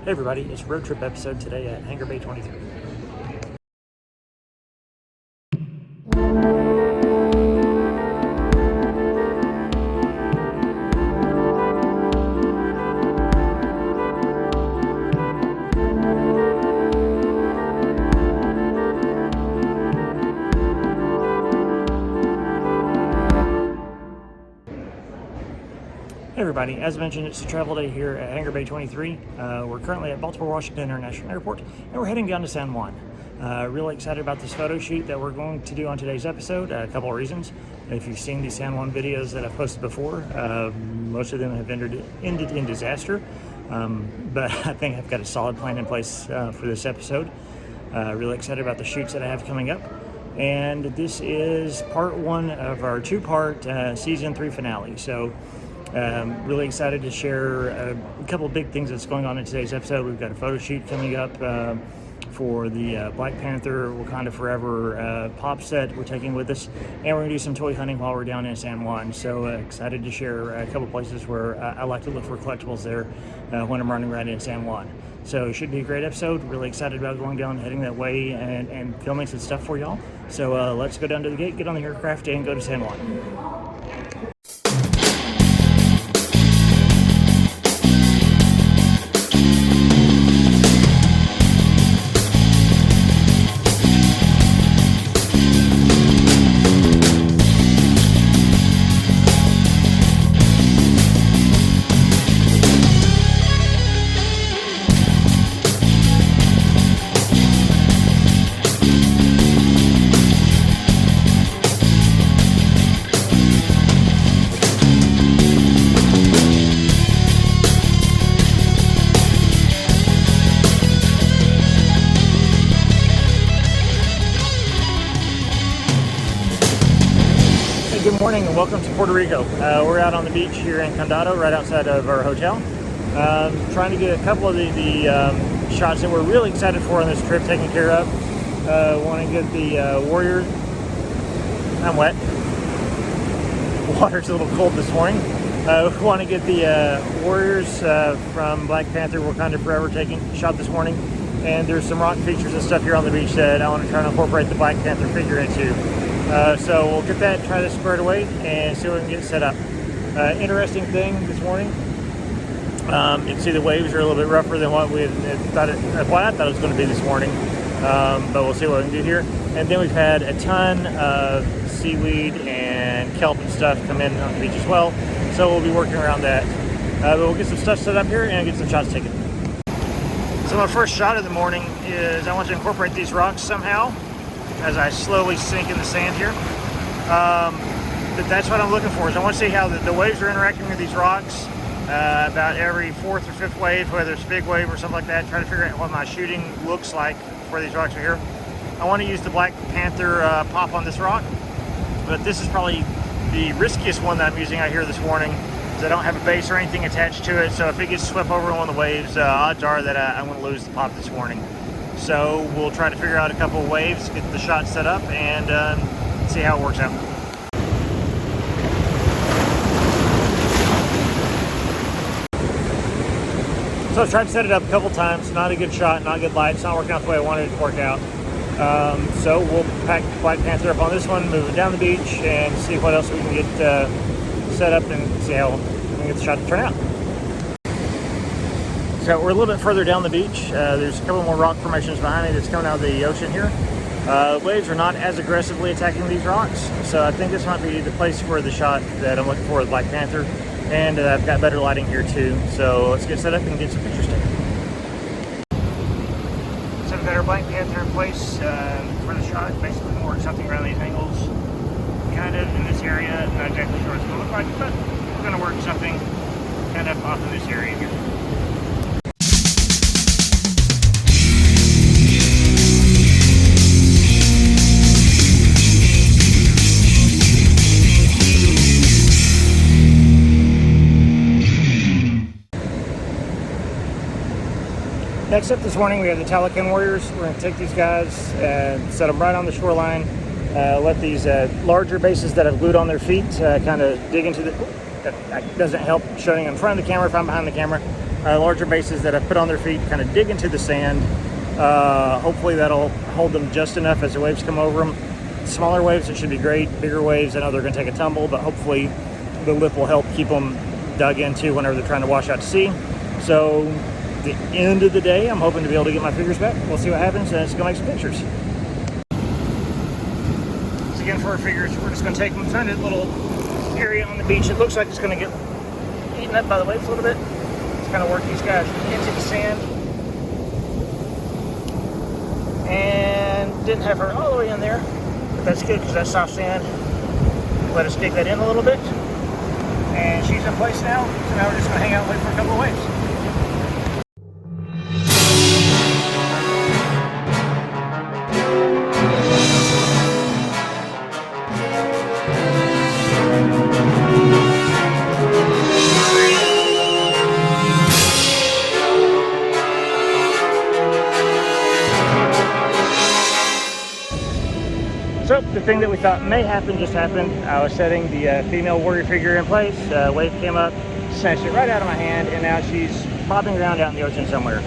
Hey everybody, it's a road trip episode today at Hangar Bay 23. Hey everybody, as mentioned, it's a travel day here at Hangar Bay 23. We're currently at Baltimore Washington International Airport, and we're heading down to San Juan. Really excited about this photo shoot that we're going to do on today's episode. A couple of reasons. If you've seen the San Juan videos that I've posted before, most of them have ended in disaster. But I think I've got a solid plan in place for this episode. Really excited about the shoots that I have coming up. And this is part one of our two-part season 3 finale. So really excited to share a couple of big things that's going on in today's episode. We've got a photo shoot coming up for the Black Panther Wakanda Forever pop set we're taking with us, and we're going to do some toy hunting while we're down in San Juan. So excited to share a couple places where I like to look for collectibles there when I'm running around in San Juan. So it should be a great episode. Really excited about going down, heading that way, and filming some stuff for y'all. So let's go down to the gate, get on the aircraft, and go to San Juan. Good morning and welcome to Puerto Rico. We're out on the beach here in Condado, right outside of our hotel. Trying to get a couple of the shots that we're really excited for on this trip taken care of. Want to get the Warrior. I'm wet. Water's a little cold this morning. Want to get the Warriors from Black Panther Wakanda Forever shot this morning. And there's some rock features and stuff here on the beach that I want to try to incorporate the Black Panther figure into. So we'll get that, try this squared away, and see what we can get set up. Interesting thing this morning. You can see the waves are a little bit rougher than what I thought it was going to be this morning. But we'll see what we can do here. And then we've had a ton of seaweed and kelp and stuff come in on the beach as well. So we'll be working around that. But we'll get some stuff set up here and get some shots taken. So my first shot of the morning is I want to incorporate these rocks somehow as I slowly sink in the sand here. But that's what I'm looking for, is I want to see how the waves are interacting with these rocks about every 4th or 5th wave, whether it's a big wave or something like that, try to figure out what my shooting looks like for these rocks right here. I want to use the Black Panther pop on this rock, but this is probably the riskiest one that I'm using out here this morning, because I don't have a base or anything attached to it, so if it gets swept over in one of the waves, odds are that I'm going to lose the pop this morning. So we'll try to figure out a couple of waves, get the shot set up, and see how it works out. So I tried to set it up a couple times. Not a good shot, not a good light. It's not working out the way I wanted it to work out. So we'll pack Black Panther up on this one, move it down the beach, and see what else we can get set up and see how we can get the shot to turn out. So we're a little bit further down the beach. There's a couple more rock formations behind me that's coming out of the ocean here. Waves are not as aggressively attacking these rocks, so I think this might be the place for the shot that I'm looking for with Black Panther. And I've got better lighting here too, so let's get set up and get some pictures taken. So I've got our Black Panther in place for the shot. Basically going to work something around these angles, kind of in this area. Not exactly sure what it's going to look like, but we're going to work something kind of off in this area here. Next up this morning, we have the Talokan Warriors. We're going to take these guys and set them right on the shoreline. Let these larger bases that have glued on their feet kind of dig into the... That doesn't help showing in front of the camera if I'm behind the camera. larger bases that I put on their feet, kind of dig into the sand. Hopefully that'll hold them just enough as the waves come over them. Smaller waves, it should be great. Bigger waves, I know they're going to take a tumble, but hopefully the lip will help keep them dug into whenever they're trying to wash out to sea. So the end of the day, I'm hoping to be able to get my figures back. We'll see what happens, and let's go make some pictures. So again, for our figures, we're just going to take them, find a little area on the beach. It looks like it's going to get eaten up by the waves a little bit. Let's kind of work these guys into the sand. And didn't have her all the way in there, but that's good because that's soft sand. Let us dig that in a little bit. And she's in place now, so now we're just going to hang out and wait for a couple of waves. So the thing that we thought may happen just happened. I was setting the female warrior figure in place. Wave came up, snatched it right out of my hand, and now she's bobbing around out in the ocean somewhere.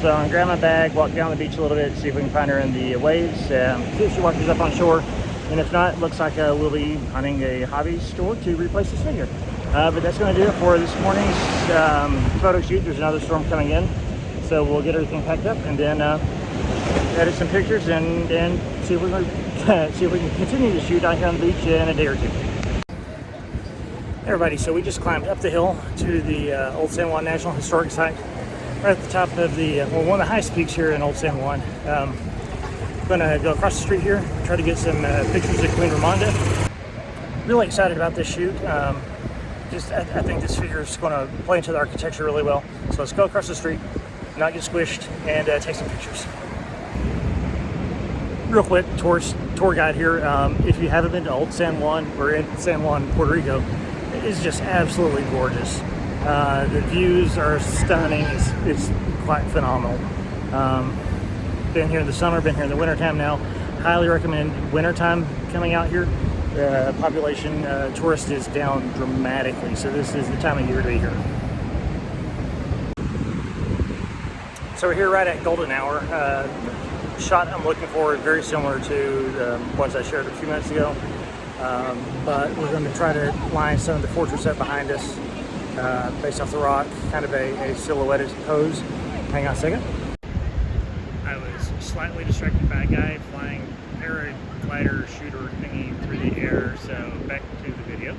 So I'm gonna grab my bag, walk down the beach a little bit, see if we can find her in the waves, see if she washes up on shore. And if not, looks like we'll be hunting a hobby store to replace this figure. But that's gonna do it for this morning's photo shoot. There's another storm coming in, so we'll get everything packed up and then edit some pictures and see if we can continue to shoot out here on the beach in a day or two. Hey everybody, so we just climbed up the hill to the Old San Juan National Historic Site, right at the top of the one of the highest peaks here in Old San Juan. Gonna go across the street here, try to get some pictures of Queen Ramonda. Really excited about this shoot. I think this figure is going to play into the architecture really well. So let's go across the street, not get squished, and take some pictures. Real quick, tour guide here. If you haven't been to Old San Juan, or in San Juan, Puerto Rico, it's just absolutely gorgeous. The views are stunning. It's quite phenomenal. Been here in the summer, been here in the wintertime now. Highly recommend wintertime coming out here. The population, tourist is down dramatically, so this is the time of year to be here. So we're here right at golden hour. Shot I'm looking for is very similar to the ones I shared a few minutes ago, but we're going to try to line some of the fortress up behind us based off the rock, kind of a silhouetted pose. Hang on a second. I was slightly distracted by a guy flying paraglider shooter thingy through the air, so back to the video.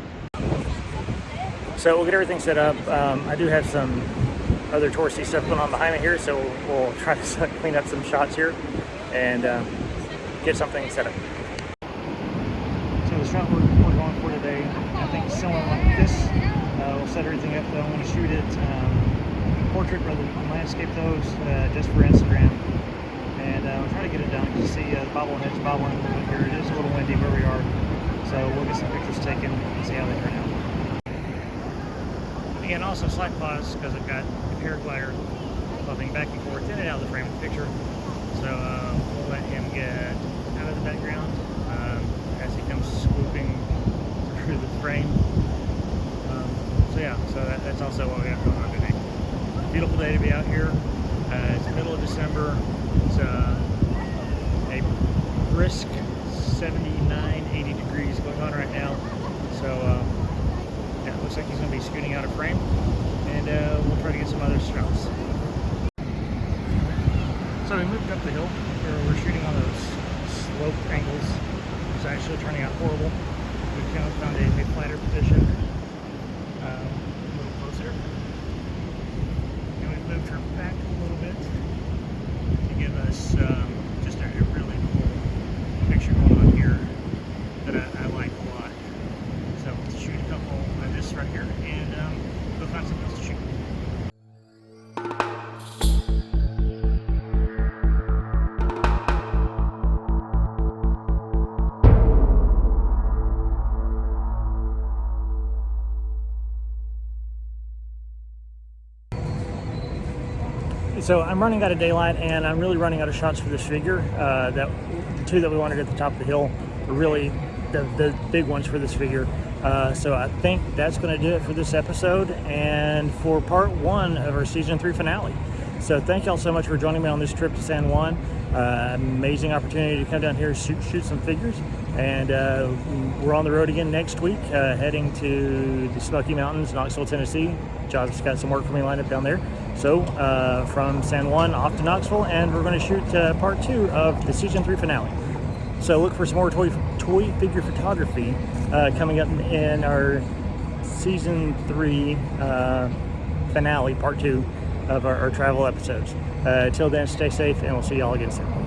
So we'll get everything set up. I do have some other touristy stuff going on behind me here, so we'll try to clean up some shots here and get something set up. So the shot we're going for today, I think similar like this. We'll set everything up. I want to shoot it portrait rather than landscape those just for Instagram, and we'll try to get it done. You see the bobbleheads bobbling a little bit here. It is a little windy where we are, so we'll get some pictures taken and see how they turn out. Again, also slight pause because I've got the paraglider bumping back and forth in and out of the frame of the picture. So we'll let him get out of the background as he comes swooping through the frame. So yeah, so that's also what we have going on today. Beautiful day to be out here. It's middle of December. It's a brisk 79, 80 degrees going on right now. So yeah, it looks like he's going to be scooting out of frame, and we'll try to get some other shots. So we moved up the hill. We're shooting on those slope angles. It's actually turning out horrible. We found a flatter position, a little closer, and we've moved her back a little bit to give us just a really cool picture going on here that I like a lot. So let's shoot a couple of this right here and go find something else to shoot. So I'm running out of daylight, and I'm really running out of shots for this figure. The two that we wanted at the top of the hill are really the big ones for this figure. So I think that's going to do it for this episode and for part 1 of our season 3 finale. So thank y'all so much for joining me on this trip to San Juan. Amazing opportunity to come down here and shoot some figures. And we're on the road again next week, heading to the Smoky Mountains, Knoxville, Tennessee. John's got some work for me lined up down there. So from San Juan off to Knoxville, and we're going to shoot part 2 of the season 3 finale. So look for some more toy figure photography coming up in our season 3 finale, part 2 of our travel episodes. Till then, stay safe, and we'll see y'all again soon.